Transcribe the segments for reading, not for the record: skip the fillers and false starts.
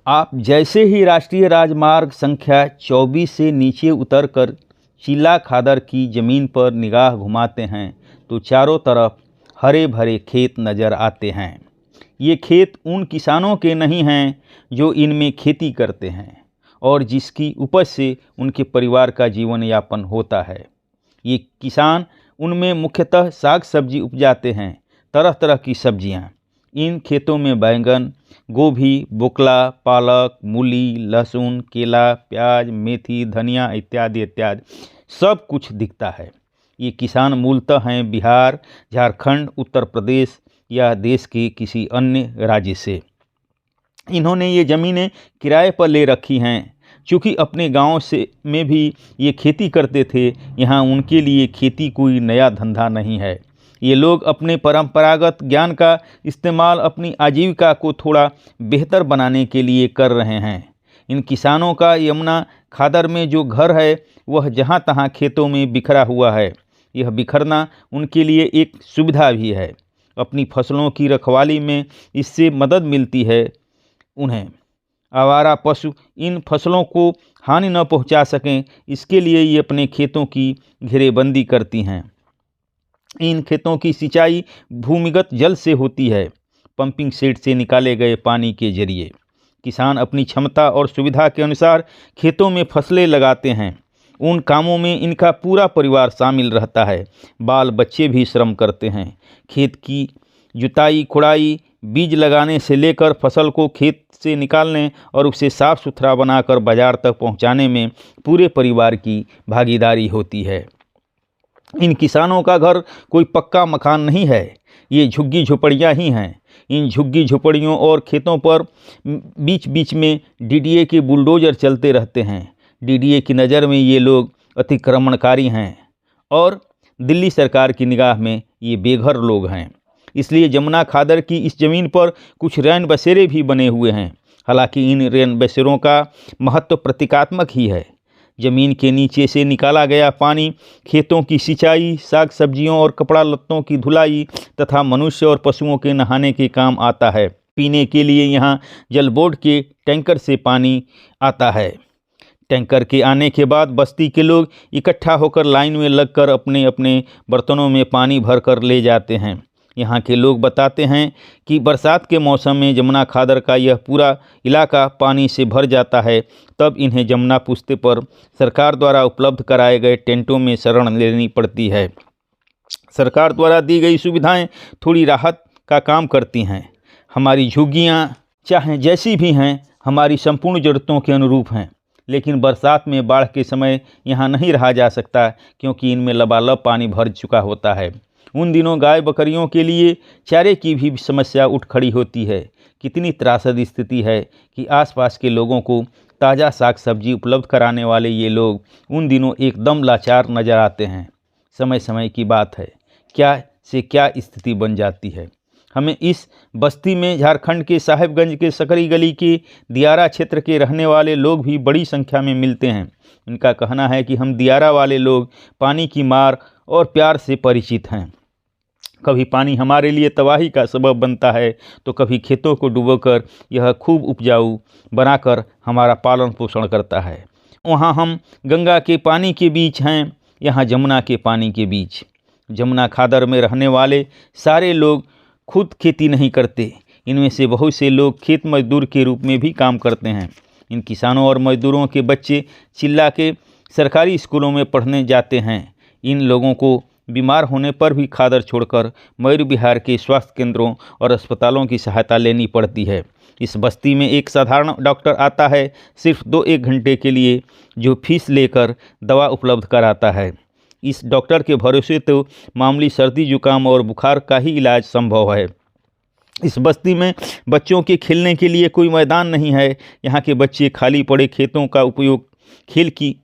आप जैसे ही राष्ट्रीय राजमार्ग संख्या 24 से नीचे उतरकर चिल्ला खादर की ज़मीन पर निगाह घुमाते हैं तो चारों तरफ हरे भरे खेत नज़र आते हैं। ये खेत उन किसानों के नहीं हैं जो इनमें खेती करते हैं और जिसकी उपज से उनके परिवार का जीवन यापन होता है। ये किसान उनमें मुख्यतः साग सब्जी उपजाते हैं, तरह तरह की सब्जियां। इन खेतों में बैंगन, गोभी, बोकला, पालक, मूली, लहसुन, केला, प्याज, मेथी, धनिया इत्यादि इत्यादि सब कुछ दिखता है। ये किसान मूलतः हैं बिहार, झारखंड, उत्तर प्रदेश या देश के किसी अन्य राज्य से। इन्होंने ये ज़मीनें किराए पर ले रखी हैं। चूँकि अपने गांव से में भी ये खेती करते थे, यहाँ उनके लिए खेती कोई नया धंधा नहीं है। ये लोग अपने परंपरागत ज्ञान का इस्तेमाल अपनी आजीविका को थोड़ा बेहतर बनाने के लिए कर रहे हैं। इन किसानों का यमुना खादर में जो घर है वह जहाँ तहाँ खेतों में बिखरा हुआ है। यह बिखरना उनके लिए एक सुविधा भी है। अपनी फसलों की रखवाली में इससे मदद मिलती है उन्हें। आवारा पशु इन फसलों को हानि न पहुंचा सकें, इसके लिए ये अपने खेतों की घेरेबंदी करती हैं। इन खेतों की सिंचाई भूमिगत जल से होती है, पंपिंग सेट से निकाले गए पानी के जरिए। किसान अपनी क्षमता और सुविधा के अनुसार खेतों में फसलें लगाते हैं। उन कामों में इनका पूरा परिवार शामिल रहता है। बाल बच्चे भी श्रम करते हैं। खेत की जुताई, खुदाई, बीज लगाने से लेकर फसल को खेत से निकालने और उसे साफ सुथरा बनाकर बाजार तक पहुंचाने में पूरे परिवार की भागीदारी होती है। इन किसानों का घर कोई पक्का मकान नहीं है, ये झुग्गी झोपड़ियाँ ही हैं। इन झुग्गी झोपड़ियों और खेतों पर बीच बीच में डीडीए के बुलडोजर चलते रहते हैं। डीडीए की नज़र में ये लोग अतिक्रमणकारी हैं और दिल्ली सरकार की निगाह में ये बेघर लोग हैं। इसलिए जमुना खादर की इस ज़मीन पर कुछ रैन बसेरे भी बने हुए हैं। हालांकि इन रैन बसेरों का महत्व प्रतीकात्मक ही है। ज़मीन के नीचे से निकाला गया पानी खेतों की सिंचाई, साग सब्जियों और कपड़ा लत्तों की धुलाई तथा मनुष्य और पशुओं के नहाने के काम आता है। पीने के लिए यहाँ जल बोर्ड के टैंकर से पानी आता है। टैंकर के आने के बाद बस्ती के लोग इकट्ठा होकर लाइन में लगकर अपने अपने बर्तनों में पानी भर कर ले जाते हैं। यहाँ के लोग बताते हैं कि बरसात के मौसम में जमुना खादर का यह पूरा इलाका पानी से भर जाता है। तब इन्हें जमुना पुश्ते पर सरकार द्वारा उपलब्ध कराए गए टेंटों में शरण लेनी पड़ती है। सरकार द्वारा दी गई सुविधाएं थोड़ी राहत का काम करती हैं। हमारी झुग्गियाँ चाहे जैसी भी हैं, हमारी संपूर्ण ज़रूरतों के अनुरूप हैं। लेकिन बरसात में बाढ़ के समय यहाँ नहीं रहा जा सकता, क्योंकि इनमें लबालब पानी भर चुका होता है। उन दिनों गाय बकरियों के लिए चारे की भी समस्या उठ खड़ी होती है। कितनी त्रासद स्थिति है कि आसपास के लोगों को ताज़ा साग सब्जी उपलब्ध कराने वाले ये लोग उन दिनों एकदम लाचार नज़र आते हैं। समय समय की बात है, क्या से क्या स्थिति बन जाती है। हमें इस बस्ती में झारखंड के साहेबगंज के सकरी गली के दियारा क्षेत्र के रहने वाले लोग भी बड़ी संख्या में मिलते हैं। इनका कहना है कि हम दियारा वाले लोग पानी की मार और प्यार से परिचित हैं। कभी पानी हमारे लिए तबाही का सबब बनता है तो कभी खेतों को डुबोकर यह खूब उपजाऊ बनाकर हमारा पालन पोषण करता है। वहाँ हम गंगा के पानी के बीच हैं, यहाँ जमुना के पानी के बीच। जमुना खादर में रहने वाले सारे लोग खुद खेती नहीं करते। इनमें से बहुत से लोग खेत मजदूर के रूप में भी काम करते हैं। इन किसानों और मजदूरों के बच्चे चिल्ला के सरकारी स्कूलों में पढ़ने जाते हैं। इन लोगों को बीमार होने पर भी खादर छोड़कर मयूर विहार के स्वास्थ्य केंद्रों और अस्पतालों की सहायता लेनी पड़ती है। इस बस्ती में एक साधारण डॉक्टर आता है सिर्फ 2-1 घंटे के लिए, जो फीस लेकर दवा उपलब्ध कराता है। इस डॉक्टर के भरोसे तो मामूली सर्दी जुकाम और बुखार का ही इलाज संभव है। इस बस्ती में बच्चों के खेलने के लिए कोई मैदान नहीं है। यहाँ के बच्चे खाली पड़े खेतों का उपयोग खेल की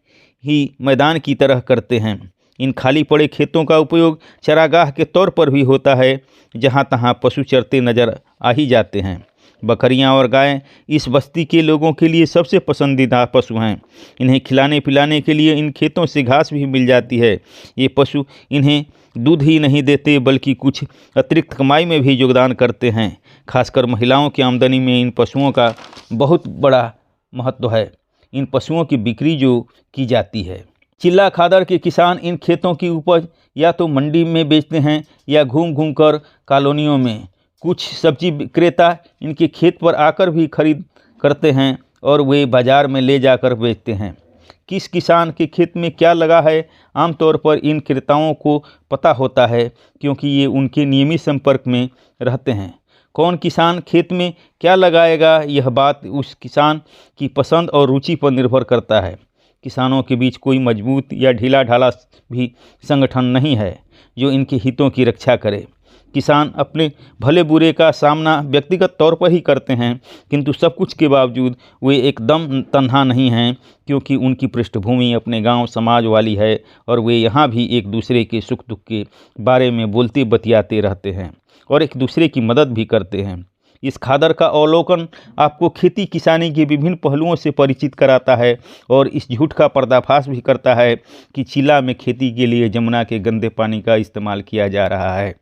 ही मैदान की तरह करते हैं। इन खाली पड़े खेतों का उपयोग चरागाह के तौर पर भी होता है, जहाँ तहाँ पशु चरते नजर आ ही जाते हैं। बकरियां और गायें इस बस्ती के लोगों के लिए सबसे पसंदीदा पशु हैं। इन्हें खिलाने पिलाने के लिए इन खेतों से घास भी मिल जाती है। ये पशु इन्हें दूध ही नहीं देते बल्कि कुछ अतिरिक्त कमाई में भी योगदान करते हैं। खासकर महिलाओं की आमदनी में इन पशुओं का बहुत बड़ा महत्व है। इन पशुओं की बिक्री जो की जाती है। चिल्ला खादर के किसान इन खेतों की उपज या तो मंडी में बेचते हैं या घूम घूम कर कॉलोनियों में। कुछ सब्जी विक्रेता इनके खेत पर आकर भी खरीद करते हैं और वे बाज़ार में ले जाकर बेचते हैं। किस किसान के खेत में क्या लगा है, आमतौर पर इन क्रेताओं को पता होता है क्योंकि ये उनके नियमित संपर्क में रहते हैं। कौन किसान खेत में क्या लगाएगा, यह बात उस किसान की पसंद और रुचि पर निर्भर करता है। किसानों के बीच कोई मजबूत या ढीला ढाला भी संगठन नहीं है जो इनके हितों की रक्षा करे। किसान अपने भले बुरे का सामना व्यक्तिगत तौर पर ही करते हैं, किंतु सब कुछ के बावजूद वे एकदम तन्हा नहीं हैं क्योंकि उनकी पृष्ठभूमि अपने गांव समाज वाली है और वे यहाँ भी एक दूसरे के सुख दुख के बारे में बोलते बतियाते रहते हैं और एक दूसरे की मदद भी करते हैं। इस खादर का अवलोकन आपको खेती किसानी के विभिन्न पहलुओं से परिचित कराता है और इस झूठ का पर्दाफाश भी करता है कि चिल्ला में खेती के लिए यमुना के गंदे पानी का इस्तेमाल किया जा रहा है।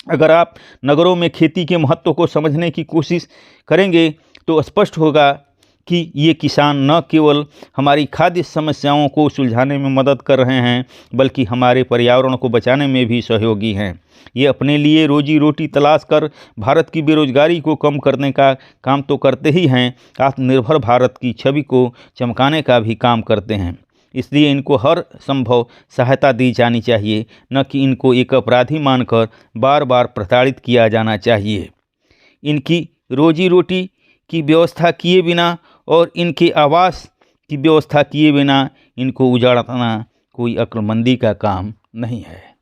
अगर आप नगरों में खेती के महत्व को समझने की कोशिश करेंगे तो स्पष्ट होगा कि ये किसान न केवल हमारी खाद्य समस्याओं को सुलझाने में मदद कर रहे हैं बल्कि हमारे पर्यावरण को बचाने में भी सहयोगी हैं। ये अपने लिए रोजी रोटी तलाश कर भारत की बेरोजगारी को कम करने का काम तो करते ही हैं, आत्मनिर्भर भारत की छवि को चमकाने का भी काम करते हैं। इसलिए इनको हर संभव सहायता दी जानी चाहिए, न कि इनको एक अपराधी मानकर बार बार प्रताड़ित किया जाना चाहिए। इनकी रोजी रोटी की व्यवस्था किए बिना और इनके आवास की व्यवस्था किए बिना इनको उजाड़ना कोई अक्लमंदी का काम नहीं है।